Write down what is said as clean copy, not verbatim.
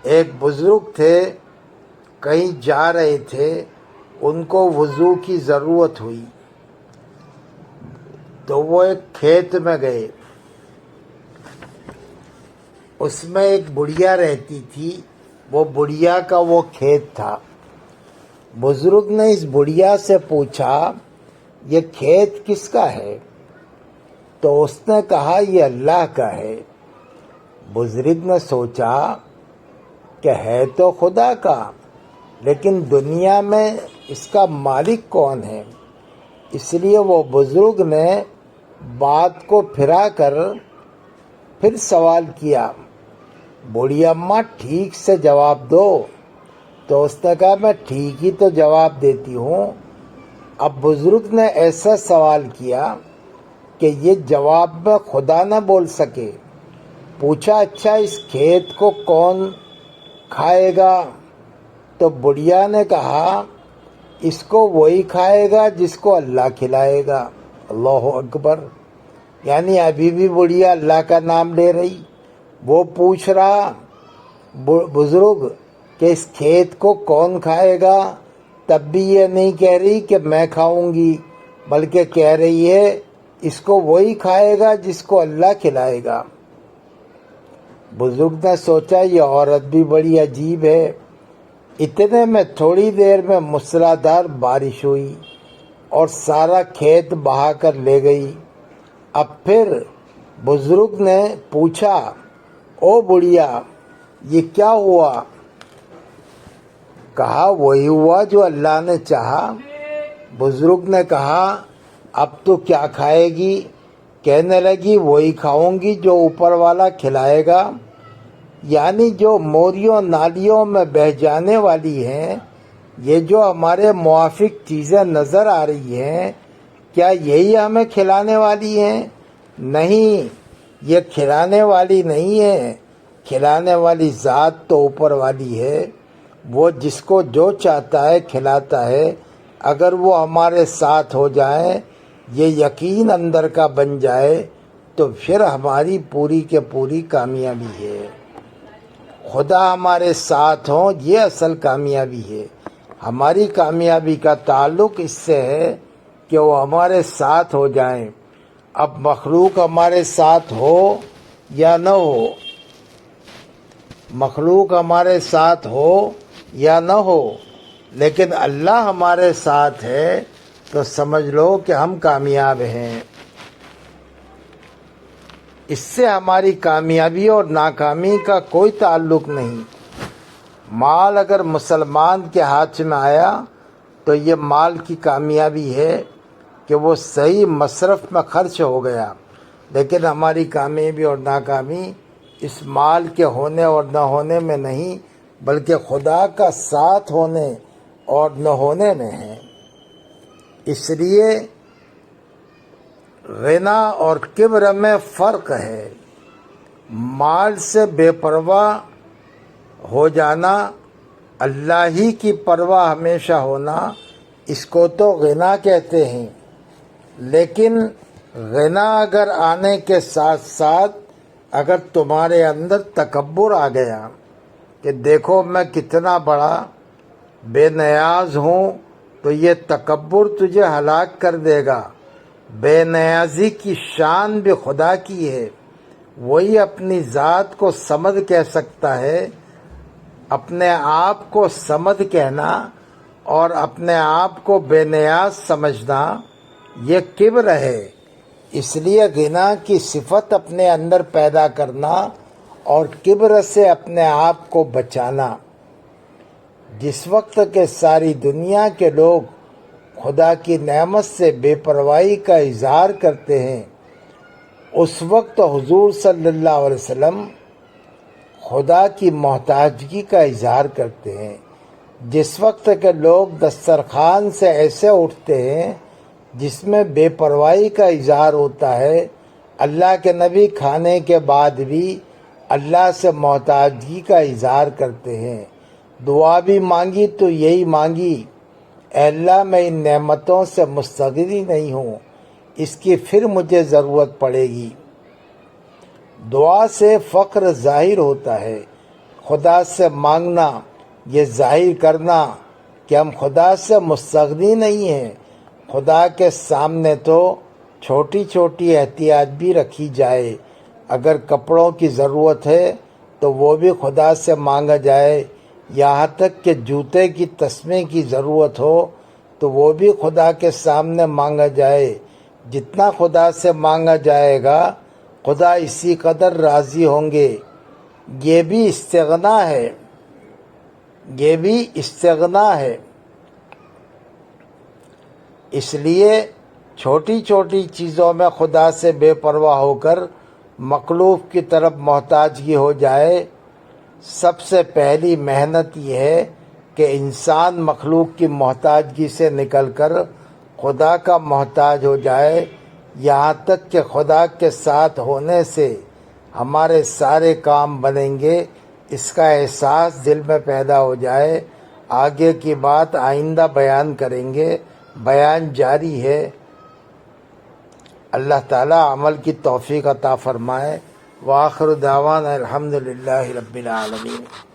ایک بزرگ تھے، کہیں جا رہے تھے، ان کو وضو کی ضرورت ہوئی تو وہ ایک کھیت میں گئے۔ اس میں ایک بڑھیا رہتی تھی، وہ بڑھیا کا وہ کھیت تھا۔ بزرگ نے اس بڑھیا سے پوچھا یہ کھیت کس کا ہے؟ تو اس نے کہا یہ اللہ کا ہے۔ بزرگ نے سوچا کہ ہے تو خدا کا، لیکن دنیا میں اس کا مالک کون ہے؟ اس لیے وہ بزرگ نے بات کو پھرا کر پھر سوال کیا، بوڑھی اماں ٹھیک سے جواب دو۔ تو اس نے کہا میں ٹھیک ہی تو جواب دیتی ہوں۔ اب بزرگ نے ایسا سوال کیا کہ یہ جواب میں خدا نہ بول سکے۔ پوچھا اچھا اس کھیت کو کون کھائے گا؟ تو بڑھیا نے کہا اس کو وہی کھائے گا جس کو اللہ کھلائے گا۔ اللہ اکبر! یعنی ابھی بھی بڑھیا اللہ کا نام لے رہی۔ وہ پوچھ رہا بزرگ کہ اس کھیت کو کون کھائے گا، تب بھی یہ نہیں کہہ رہی کہ میں کھاؤں گی، بلکہ کہہ رہی ہے اس کو وہی کھائے گا جس کو اللہ کھلائے گا۔ بزرگ نے سوچا یہ عورت بھی بڑی عجیب ہے۔ اتنے میں تھوڑی دیر میں موسلادھار بارش ہوئی اور سارا کھیت بہا کر لے گئی۔ اب پھر بزرگ نے پوچھا او بڑھیا یہ کیا ہوا؟ کہا وہی ہوا جو اللہ نے چاہا۔ بزرگ نے کہا اب تو کیا کھائے گی؟ کہنے لگی وہی کھاؤں گی جو اوپر والا کھلائے گا۔ یعنی جو موریوں نالیوں میں بہہ جانے والی ہیں، یہ جو ہمارے موافق چیزیں نظر آ رہی ہیں، کیا یہی ہمیں کھلانے والی ہیں؟ نہیں، یہ کھلانے والی نہیں ہے۔ کھلانے والی ذات تو اوپر والی ہے، وہ جس کو جو چاہتا ہے کھلاتا ہے۔ اگر وہ ہمارے ساتھ ہو جائیں، یہ یقین اندر کا بن جائے، تو پھر ہماری پوری کے پوری کامیابی ہے۔ خدا ہمارے ساتھ ہوں یہ اصل کامیابی ہے۔ ہماری کامیابی کا تعلق اس سے ہے کہ وہ ہمارے ساتھ ہو جائیں۔ اب مخلوق ہمارے ساتھ ہو یا نہ ہو، مخلوق ہمارے ساتھ ہو یا نہ ہو، لیکن اللہ ہمارے ساتھ ہے تو سمجھ لو کہ ہم کامیاب ہیں۔ اس سے ہماری کامیابی اور ناکامی کا کوئی تعلق نہیں۔ مال اگر مسلمان کے ہاتھ میں آیا تو یہ مال کی کامیابی ہے کہ وہ صحیح مصرف میں خرچ ہو گیا، لیکن ہماری کامیابی اور ناکامی اس مال کے ہونے اور نہ ہونے میں نہیں، بلکہ خدا کا ساتھ ہونے اور نہ ہونے میں ہے۔ اس لیے غنا اور کبر میں فرق ہے۔ مال سے بے پرواہ ہو جانا، اللہ ہی کی پرواہ ہمیشہ ہونا، اس کو تو غنا کہتے ہیں۔ لیکن غنا اگر آنے کے ساتھ ساتھ اگر تمہارے اندر تکبر آ گیا کہ دیکھو میں کتنا بڑا بے نیاز ہوں، تو یہ تکبر تجھے ہلاک کر دے گا۔ بے نیازی کی شان بھی خدا کی ہے، وہی اپنی ذات کو صمد کہہ سکتا ہے۔ اپنے آپ کو صمد کہنا اور اپنے آپ کو بے نیاز سمجھنا یہ کبر ہے۔ اس لیے غنا کی صفت اپنے اندر پیدا کرنا اور کبر سے اپنے آپ کو بچانا۔ جس وقت کہ ساری دنیا کے لوگ خدا کی نعمت سے بے پرواہی کا اظہار کرتے ہیں، اس وقت حضور صلی اللہ علیہ وسلم خدا کی محتاجگی کا اظہار کرتے ہیں۔ جس وقت کہ لوگ دسترخوان سے ایسے اٹھتے ہیں جس میں بے پرواہی کا اظہار ہوتا ہے، اللہ کے نبی کھانے کے بعد بھی اللہ سے محتاجگی کا اظہار کرتے ہیں۔ دعا بھی مانگی تو یہی مانگی، اے اللہ میں ان نعمتوں سے مستغنی نہیں ہوں، اس کی پھر مجھے ضرورت پڑے گی۔ دعا سے فقر ظاہر ہوتا ہے، خدا سے مانگنا، یہ ظاہر کرنا کہ ہم خدا سے مستغنی نہیں ہیں۔ خدا کے سامنے تو چھوٹی چھوٹی احتیاج بھی رکھی جائے، اگر کپڑوں کی ضرورت ہے تو وہ بھی خدا سے مانگا جائے، یہاں تک کہ جوتے کی تسمے کی ضرورت ہو تو وہ بھی خدا کے سامنے مانگا جائے۔ جتنا خدا سے مانگا جائے گا خدا اسی قدر راضی ہوں گے۔ یہ بھی استغنا ہے، یہ بھی استغنا ہے۔ اس لیے چھوٹی چھوٹی چیزوں میں خدا سے بے پرواہ ہو کر مخلوق کی طرف محتاجگی ہو جائے۔ سب سے پہلی محنت یہ ہے کہ انسان مخلوق کی محتاجگی سے نکل کر خدا کا محتاج ہو جائے، یہاں تک کہ خدا کے ساتھ ہونے سے ہمارے سارے کام بنیں گے، اس کا احساس دل میں پیدا ہو جائے۔ آگے کی بات آئندہ بیان کریں گے، بیان جاری ہے۔ اللہ تعالیٰ عمل کی توفیق عطا فرمائے۔ وآخر دعوانا الحمدللہ رب العالمین۔